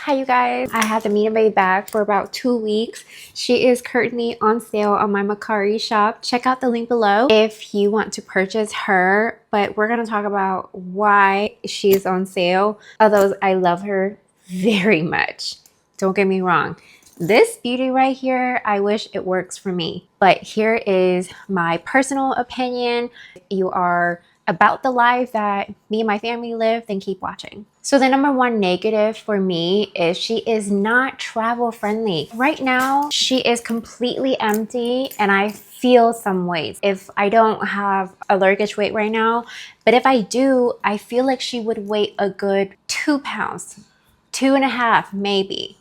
Hi you guys, I had the Mina Baie bag for about 2 weeks. She is currently on sale on my Mercari shop. Check out the link below if you want to purchase her, but we're going to talk about why she's on sale. Although I love her very much. Don't get me wrong. This beauty right here, I wish it works for me. But here is my personal opinion. If you are about the life that me and my family live, then keep watching. So the number one negative for me is she is not travel friendly. Right now, she is completely empty and I feel some weight. If I don't have a luggage weight right now, but if I do, I feel like she would weigh a good 2 pounds, 2.5 maybe.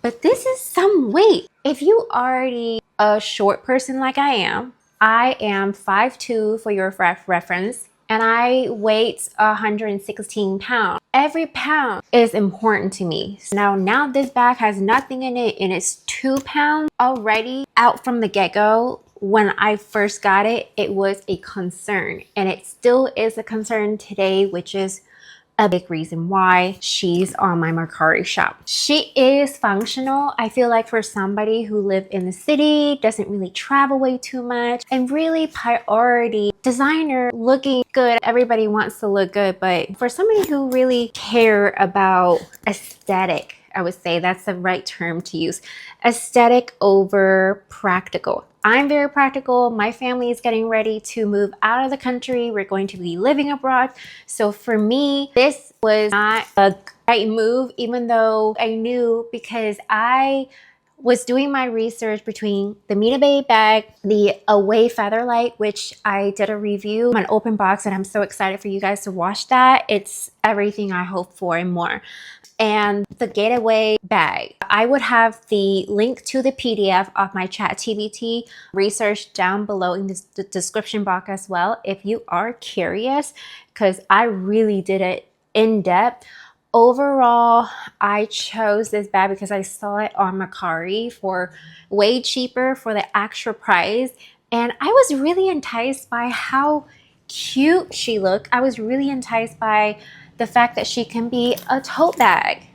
But this is some weight. If you already a short person like I am 5'2" for your reference, and I weigh 116 pounds. Every pound is important to me. Now this bag has nothing in it and it's 2 pounds already. Out from the get-go, when I first got it, it was a concern, and it still is a concern today, which is a big reason why she's on my Mercari shop. She is functional. I feel like for somebody who lives in the city, doesn't really travel way too much, and really priority designer looking good. Everybody wants to look good, but for somebody who really care about aesthetic, I would say that's the right term to use. Aesthetic over practical. I'm very practical. My family is getting ready to move out of the country. We're going to be living abroad. So for me, this was not a right move, even though I knew, because I was doing my research between the Mina Baie bag, the Away Featherlight, which I did a review on open box, and I'm so excited for you guys to watch that. It's everything I hope for and more. And the Getaway bag. I would have the link to the PDF of my ChatGPT research down below in the description box as well if you are curious, because I really did it in depth. Overall, I chose this bag because I saw it on Mercari for way cheaper for the extra price, and I was really enticed by how cute she looked. I was really enticed by the fact that she can be a tote bag,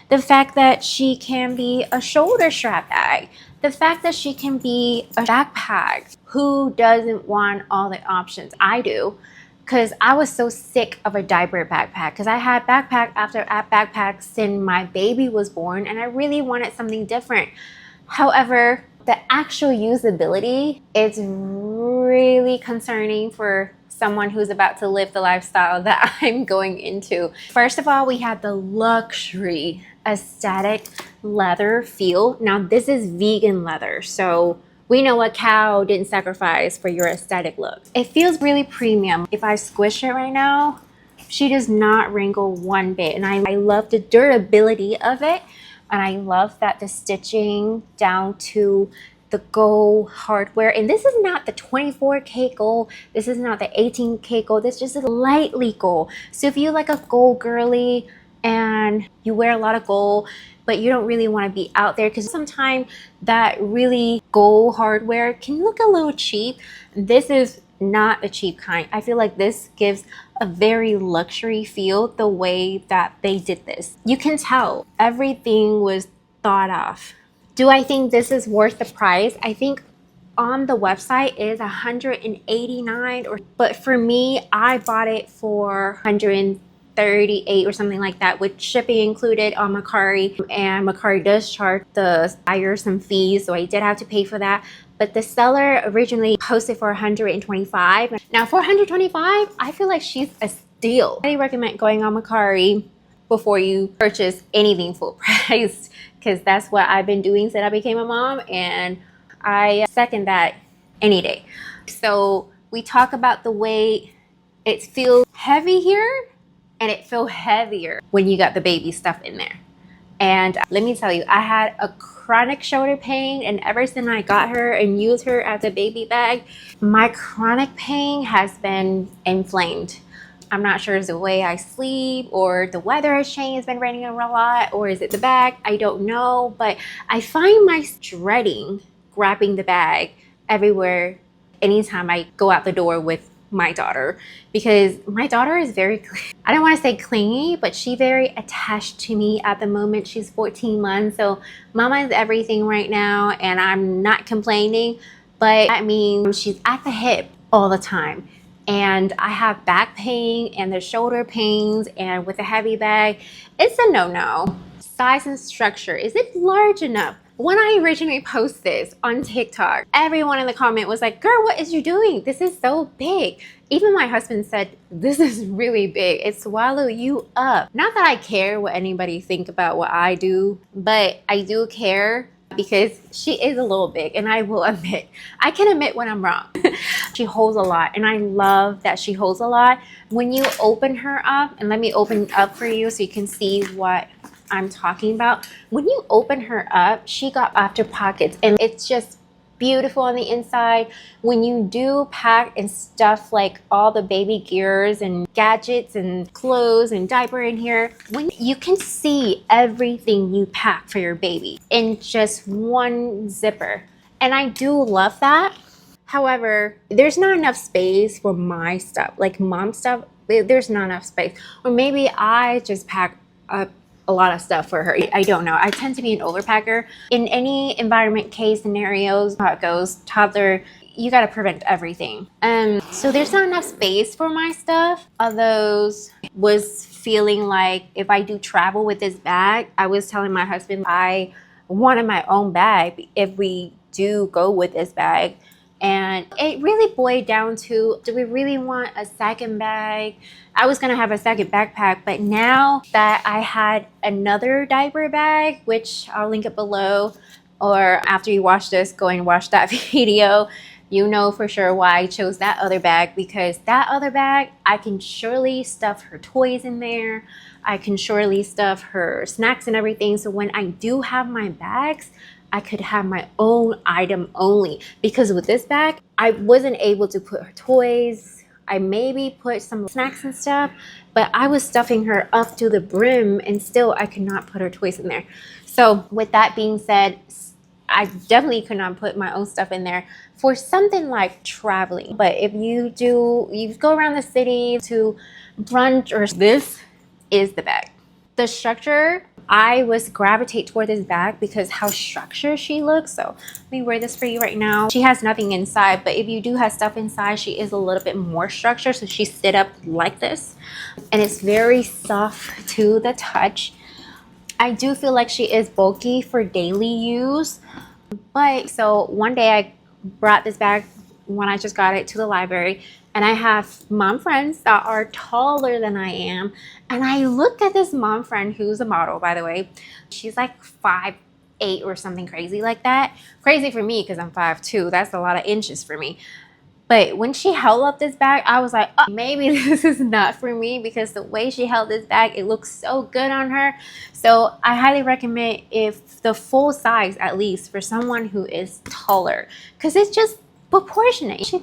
the fact that she can be a shoulder strap bag, the fact that she can be a backpack. Who doesn't want all the options? I do, because I was so sick of a diaper backpack, because I had backpack after backpack since my baby was born, and I really wanted something different. However, the actual usability is really concerning for someone who's about to live the lifestyle that I'm going into. First of all, we had the luxury aesthetic leather feel. Now this is vegan leather, so we know a cow didn't sacrifice for your aesthetic look. It feels really premium. If I squish it right now, she does not wrinkle one bit, and I love the durability of it. And I love that the stitching down to the gold hardware. And this is not the 24K gold. This is not the 18K gold. This just is lightly gold. So if you like a gold girly and you wear a lot of gold, but you don't really want to be out there, because sometimes that really gold hardware can look a little cheap. This is not a cheap kind. I feel like this gives a very luxury feel the way that they did this. You can tell everything was thought of. Do I think this is worth the price? I think on the website is $189, but for me, I bought it for $138 or something like that, with shipping included on Mercari, and Mercari does charge the buyer some fees, so I did have to pay for that. But the seller originally posted for $125. Now for $125, I feel like she's a steal. I recommend going on Mercari before you purchase anything full price, because that's what I've been doing since I became a mom, and I second that any day. So we talk about the weight. It feels heavy here, and it feels heavier when you got the baby stuff in there. And let me tell you, I had a chronic shoulder pain, and ever since I got her and used her as a baby bag, my chronic pain has been inflamed. I'm not sure it's the way I sleep, or the weather has changed, it's been raining a lot, or is it the bag? I don't know, but I find myself dreading grabbing the bag everywhere anytime I go out the door with my daughter, because my daughter is very, I don't want to say clingy, but she's very attached to me at the moment. She's 14 months, so mama is everything right now, and I'm not complaining, but I mean, she's at the hip all the time. And I have back pain and the shoulder pains, and with a heavy bag, it's a no-no. Size and structure, is it large enough? When I originally posted this on TikTok, everyone in the comment was like, girl, what is you doing? This is so big. Even my husband said, this is really big. It swallow you up. Not that I care what anybody think about what I do, but I do care because she is a little big, and I will admit, I can admit when I'm wrong. She holds a lot, and I love that she holds a lot. When you open her up, and let me open it up for you so you can see what I'm talking about. When you open her up, she got after pockets, and it's just beautiful on the inside. When you do pack and stuff like all the baby gears and gadgets and clothes and diaper in here, when you can see everything you pack for your baby in just one zipper, and I do love that. However, there's not enough space for my stuff, like mom stuff. There's not enough space, or maybe I just pack up a lot of stuff for her. I don't know. I tend to be an overpacker. In any environment case scenarios, how it goes, toddler, you got to prevent everything. So there's not enough space for my stuff. Although was feeling like if I do travel with this bag, I was telling my husband I wanted my own bag if we do go with this bag. And it really boiled down to, do we really want a second bag? I was gonna have a second backpack, but now that I had another diaper bag, which I'll link it below, or after you watch this, go and watch that video, you know for sure why I chose that other bag, because that other bag, I can surely stuff her toys in there. I can surely stuff her snacks and everything. So when I do have my bags, I could have my own item only, because with this bag, I wasn't able to put her toys. I maybe put some snacks and stuff, but I was stuffing her up to the brim, and still I could not put her toys in there. So with that being said, I definitely could not put my own stuff in there for something like traveling. But if you go around the city to brunch, or this is the bag. The structure, I was gravitate toward this bag because how structured she looks. So let me wear this for you right now. She has nothing inside, but if you do have stuff inside, she is a little bit more structured. So she sit up like this, and it's very soft to the touch. I do feel like she is bulky for daily use, but so one day I brought this bag when I just got it to the library, and I have mom friends that are taller than I am, and I look at this mom friend who's a model, by the way. She's like 5'8" or something crazy like that. Crazy for me because I'm 5'2". That's a lot of inches for me. But when she held up this bag, I was like, oh, maybe this is not for me, because the way she held this bag, it looks so good on her. So I highly recommend, if the full size, at least for someone who is taller, because it's just proportionate.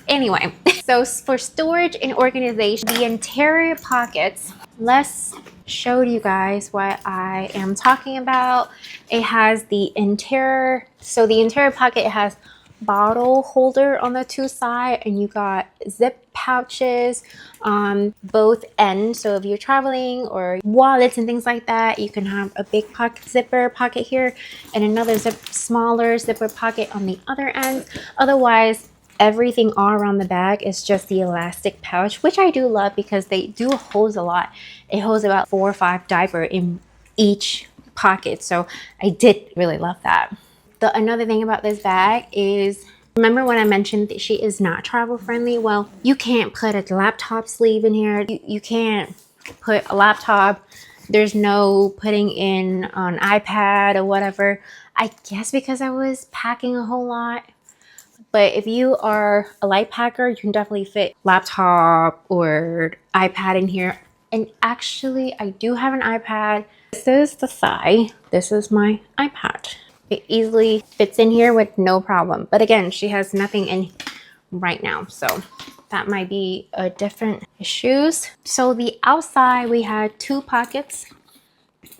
Anyway, so for storage and organization, the interior pockets, let's show you guys what I am talking about. It has the interior, so the interior pocket has bottle holder on the two sides, and you got zip pouches on both ends. So if you're traveling, or wallets and things like that, you can have a big zipper pocket here and another smaller zipper pocket on the other end. Otherwise, everything all around the bag is just the elastic pouch, which I do love because they do hold a lot. It holds about 4 or 5 diaper in each pocket, so I did really love that. Another thing about this bag is, remember when I mentioned that she is not travel friendly? Well, you can't put a laptop sleeve in here. You can't put a laptop. There's no putting in an iPad or whatever. I guess because I was packing a whole lot. But if you are a light packer, you can definitely fit laptop or iPad in here. And actually, I do have an iPad. This is the thigh. This is my iPad. It easily fits in here with no problem. But again, she has nothing in right now, so that might be a different issues. So the outside, we had 2 pockets.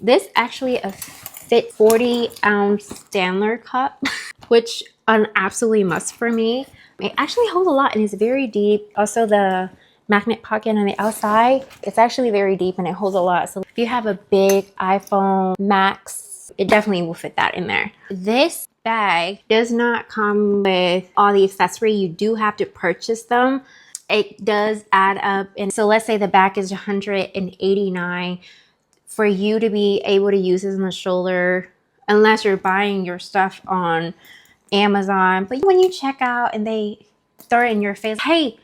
This actually a fit 40-ounce Stanley cup, which an absolutely must for me. It actually holds a lot and it's very deep. Also the magnet pocket on the outside, it's actually very deep and it holds a lot. So if you have a big iPhone Max, it definitely will fit that in there. This bag does not come with all the accessory. You do have to purchase them. It does add up. And so let's say the bag is $189. For you to be able to use this on the shoulder, unless you're buying your stuff on Amazon. But when you check out and they throw it in your face, hey,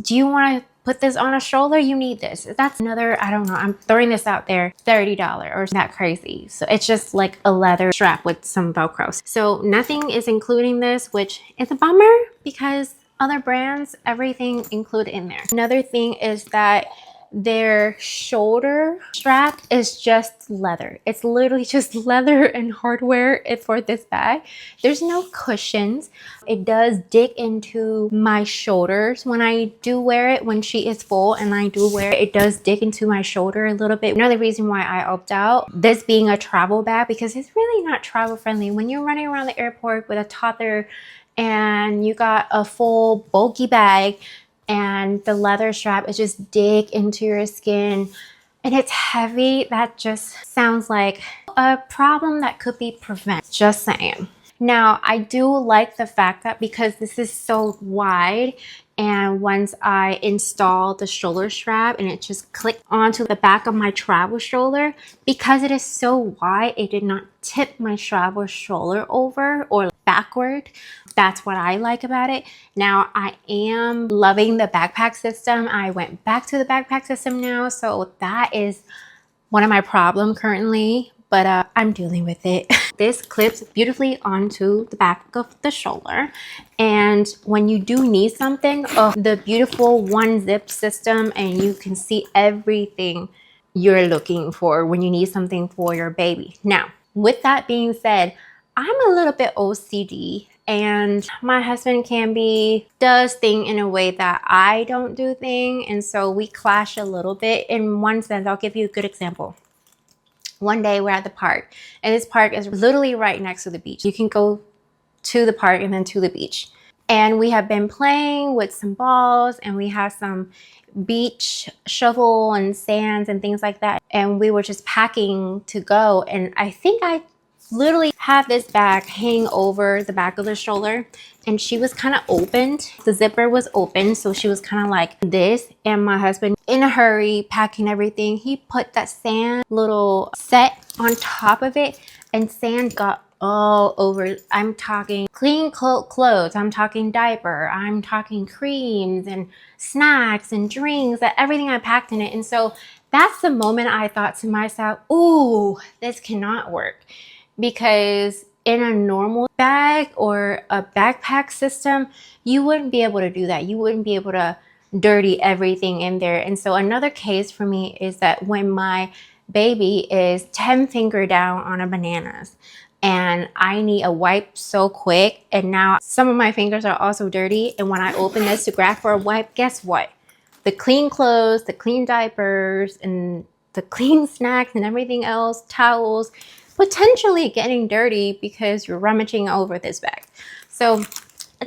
do you want to put this on a stroller? You need this. That's another, I don't know, I'm throwing this out there, $30 or that crazy. So it's just like a leather strap with some Velcro. So nothing is including this, which is a bummer because other brands, everything included in there. Another thing is that their shoulder strap is just leather. It's literally just leather and hardware for this bag. There's no cushions. It does dig into my shoulders when I do wear it. When she is full and I do wear it, it does dig into my shoulder a little bit. Another reason why I opt out, this being a travel bag, because it's really not travel friendly. When you're running around the airport with a toddler and you got a full bulky bag, and the leather strap is just dig into your skin and it's heavy, that just sounds like a problem that could be prevented. Just saying. Now, I do like the fact that because this is so wide, and once I install the shoulder strap and it just clicked onto the back of my travel stroller, because it is so wide, it did not tip my travel stroller over or backward. That's what I like about it. Now, I am loving the backpack system. I went back to the backpack system now, so that is one of my problems currently, but I'm dealing with it. This clips beautifully onto the back of the shoulder. And when you do need something, the beautiful one zip system, and you can see everything you're looking for when you need something for your baby. Now, with that being said, I'm a little bit OCD, and my husband does things in a way that I don't do things, and so we clash a little bit. In one sense, I'll give you a good example. One day we're at the park, and this park is literally right next to the beach. You can go to the park and then to the beach. And we have been playing with some balls, and we have some beach shovel and sands and things like that. And we were just packing to go. And I think I literally have this bag hang over the back of the stroller, and she was kind of opened. The zipper was open, so she was kind of like this. And my husband, in a hurry, packing everything, he put that sand little set on top of it, and sand got all over. I'm talking clean clothes, I'm talking diaper, I'm talking creams and snacks and drinks, that everything I packed in it. And so that's the moment I thought to myself, ooh, this cannot work. Because in a normal bag or a backpack system, you wouldn't be able to do that. You wouldn't be able to dirty everything in there. And so another case for me is that when my baby is 10 finger down on a bananas and I need a wipe so quick, and now some of my fingers are also dirty, and when I open this to grab for a wipe, guess what? The clean clothes, the clean diapers, and the clean snacks and everything else, towels, potentially getting dirty because you're rummaging over this bag. So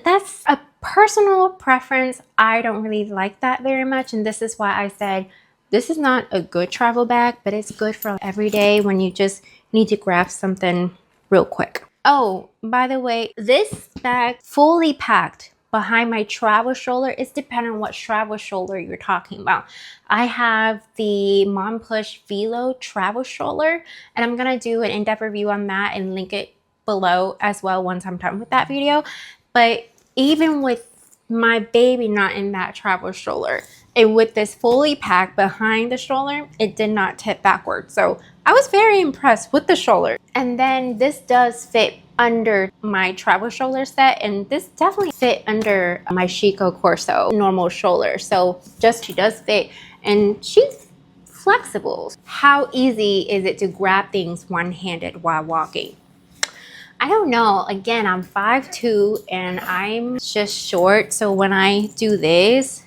that's a personal preference. I don't really like that very much, and this is why I said this is not a good travel bag, but it's good for every day when you just need to grab something real quick. Oh, by the way, this bag fully packed behind my travel stroller is depending on what travel stroller you're talking about. I have the Mom Push Velo travel stroller, and I'm gonna do an in-depth review on that and link it below as well once I'm done with that video. But even with my baby not in that travel stroller, and with this fully packed behind the stroller, it did not tip backwards. So I was very impressed with the stroller. And then this does fit under my travel stroller set, and this definitely fit under my Chico Corso normal stroller. So she does fit, and she's flexible. How easy is it to grab things one-handed while walking? I don't know. Again, I'm 5'2" and I'm just short, so when I do this,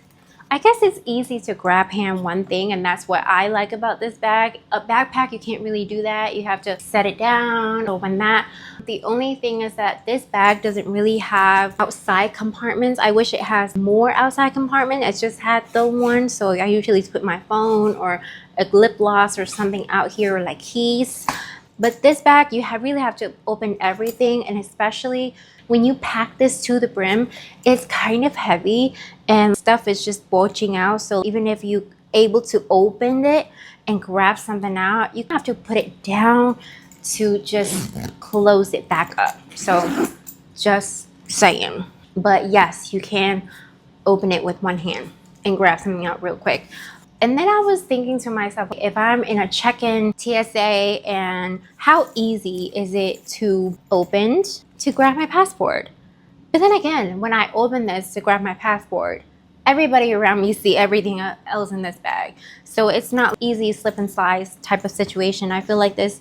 I guess it's easy to grab hand one thing, and that's what I like about this bag. A backpack, you can't really do that. You have to set it down, open that. The only thing is that this bag doesn't really have outside compartments. I wish it has more outside compartment. It just had the one, so I usually put my phone or a lip gloss or something out here, or like keys. But this bag, you really have to open everything, and especially when you pack this to the brim, it's kind of heavy and stuff is just bulging out. So even if you're able to open it and grab something out, you have to put it down to just close it back up. So just saying. But yes, you can open it with one hand and grab something out real quick. And then I was thinking to myself, if I'm in a check-in TSA, and how easy is it to open to grab my passport? But then again, when I open this to grab my passport, everybody around me see everything else in this bag. So it's not easy slip and slide type of situation. I feel like this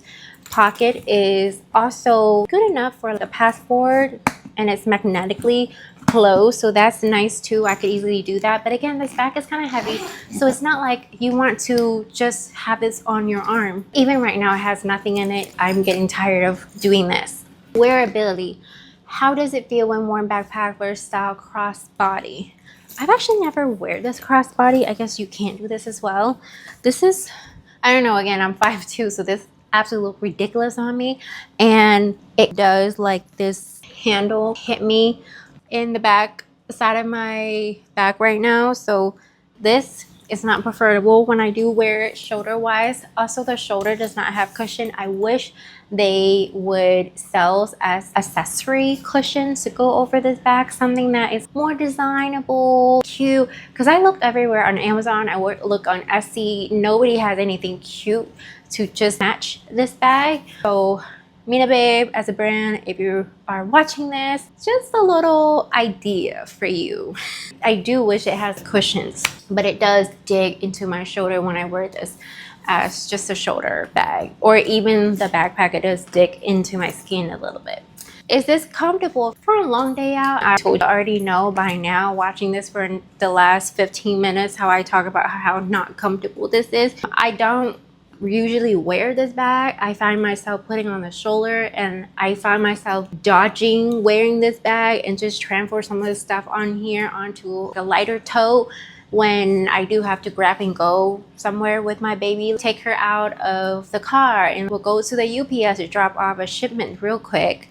pocket is also good enough for the passport, and it's magnetically closed, so that's nice too. I could easily do that. But again, this bag is kind of heavy, so it's not like you want to just have this on your arm. Even right now, it has nothing in it. I'm getting tired of doing this. Wearability. How does it feel when worn backpack wear style crossbody? I've actually never wear this crossbody. I guess you can't do this as well. This is, I don't know, again, I'm 5'2", so this absolutely look ridiculous on me. And it does like this handle hit me in the back side of my back right now. So this is not preferable when I do wear it shoulder wise. Also, the shoulder does not have cushion. I wish they would sell as accessory cushions to go over this bag, something that is more designable, cute. Because I looked everywhere on Amazon, I look on Etsy, nobody has anything cute to just match this bag. So Mina Babe as a brand, if you are watching this, just a little idea for you. I do wish it has cushions, but it does dig into my shoulder when I wear this as just a shoulder bag, or even the backpack, it does dig into my skin a little bit. Is this comfortable for a long day out? I told you already know by now, watching this for the last 15 minutes, how I talk about how not comfortable this is. I don't usually wear this bag. I find myself putting on the shoulder, and I find myself dodging wearing this bag and just transfer some of the stuff on here onto a lighter tote when I do have to grab and go somewhere with my baby. Take her out of the car and we'll go to the UPS to drop off a shipment real quick.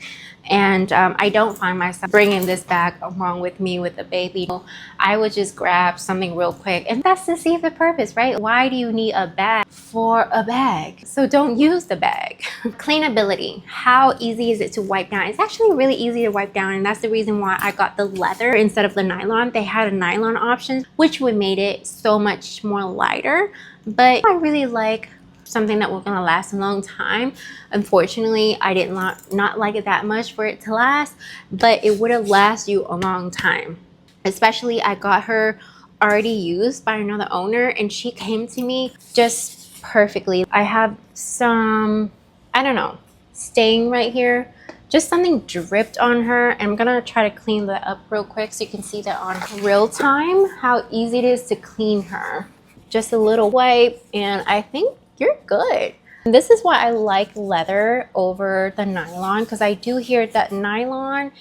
And I don't find myself bringing this bag along with me with the baby. I would just grab something real quick, and that's to see the purpose, right? Why do you need a bag for a bag? So don't use the bag. Cleanability. How easy is it to wipe down? It's actually really easy to wipe down, and that's the reason why I got the leather instead of the nylon. They had a nylon option, which would made it so much more lighter. But I really like something that was gonna last a long time. Unfortunately, I did not like it that much for it to last, but it would have lasted you a long time. Especially, I got her already used by another owner, and she came to me just perfectly. I have some, I don't know, stain right here. Just something dripped on her, and I'm gonna try to clean that up real quick so you can see that on real time, how easy it is to clean her. Just a little wipe, and I think you're good. This is why I like leather over the nylon, because I do hear that nylon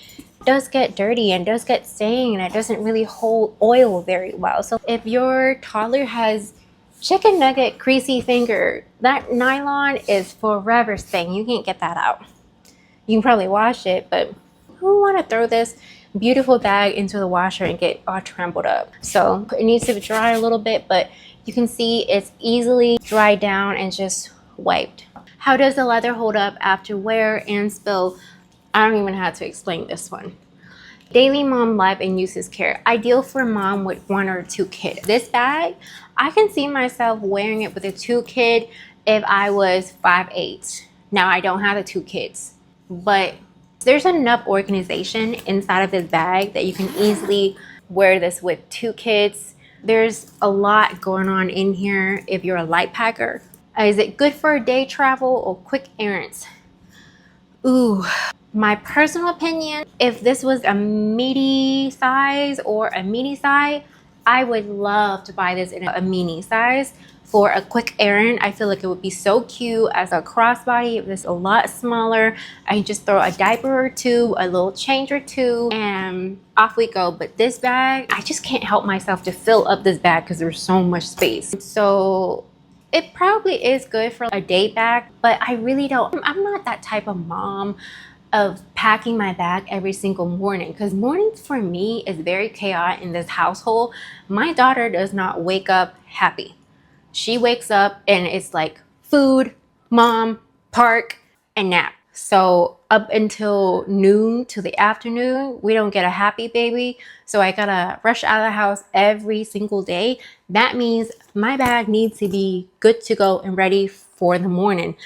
does get dirty and does get stained, and it doesn't really hold oil very well. So if your toddler has chicken nugget greasy finger, that nylon is forever staying. You can't get that out. You can probably wash it, but who want to throw this beautiful bag into the washer and get all trampled up? So it needs to dry a little bit, but you can see it's easily dried down and just wiped. How does the leather hold up after wear and spill? I don't even have to explain this one. Daily mom life and uses care. Ideal for mom with 1 or 2 kids. This bag, I can see myself wearing it with a 2 kid if I was 5'8". Now I don't have the 2 kids, but there's enough organization inside of this bag that you can easily wear this with 2 kids. There's a lot going on in here if you're a light packer. Is it good for day travel or quick errands? Ooh, my personal opinion, if this was a meaty size or a mini size, I would love to buy this in a mini size for a quick errand. I feel like it would be so cute as a crossbody. It was a lot smaller. I can just throw a diaper or two, a little change or two, and off we go. But this bag, I just can't help myself to fill up this bag because there's so much space. So it probably is good for a day bag, but I really don't. I'm not that type of mom of packing my bag every single morning, because mornings for me is very chaotic in this household. My daughter does not wake up happy. She wakes up and it's like food, mom, park, and nap. So up until noon to the afternoon, we don't get a happy baby. So I gotta rush out of the house every single day. That means my bag needs to be good to go and ready for the morning.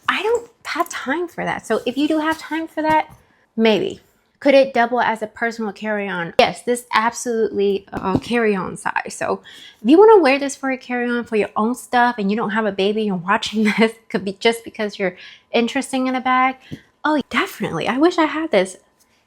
I don't have time for that. So if you do have time for that, maybe. Could it double as a personal carry-on? Yes, this absolutely a carry-on size. So if you want to wear this for a carry-on for your own stuff and you don't have a baby and watching this, could be just because you're interested in a bag. Oh, definitely. I wish I had this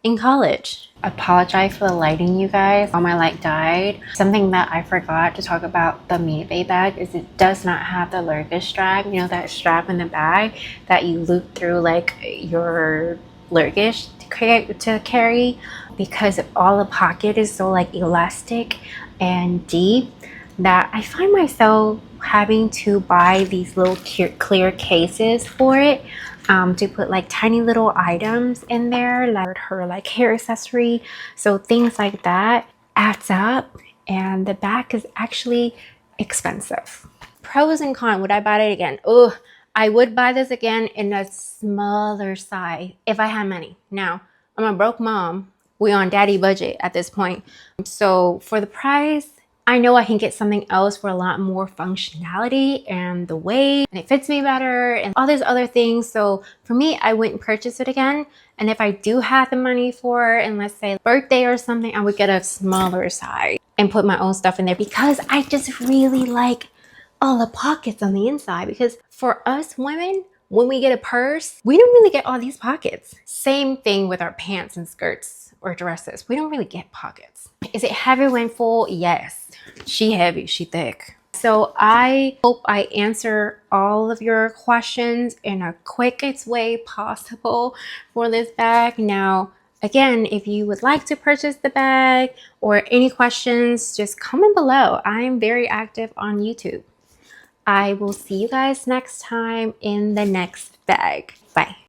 in college. Apologize for the lighting, you guys. All my light died. Something that I forgot to talk about the Mina Baie bag is it does not have the luggage strap. You know, that strap in the bag that you loop through like your luggage to carry, because all the pocket is so like elastic and deep that I find myself having to buy these little clear cases for it, to put like tiny little items in there, like her like hair accessory. So things like that adds up, and the bag is actually expensive. Pros and cons, would I buy it again? Oh, I would buy this again in a smaller size if I had money. Now, I'm a broke mom. We on daddy budget at this point. So for the price, I know I can get something else for a lot more functionality and the weight, and it fits me better and all these other things. So for me, I wouldn't purchase it again. And if I do have the money for it, and let's say birthday or something, I would get a smaller size and put my own stuff in there, because I just really like all the pockets on the inside. Because for us women, when we get a purse, we don't really get all these pockets. Same thing with our pants and skirts or dresses. We don't really get pockets. Is it heavy when full? Yes. She heavy, she thick. So I hope I answer all of your questions in a quickest way possible for this bag. Now, again, if you would like to purchase the bag or any questions, just comment below. I'm very active on YouTube. I will see you guys next time in the next bag. Bye.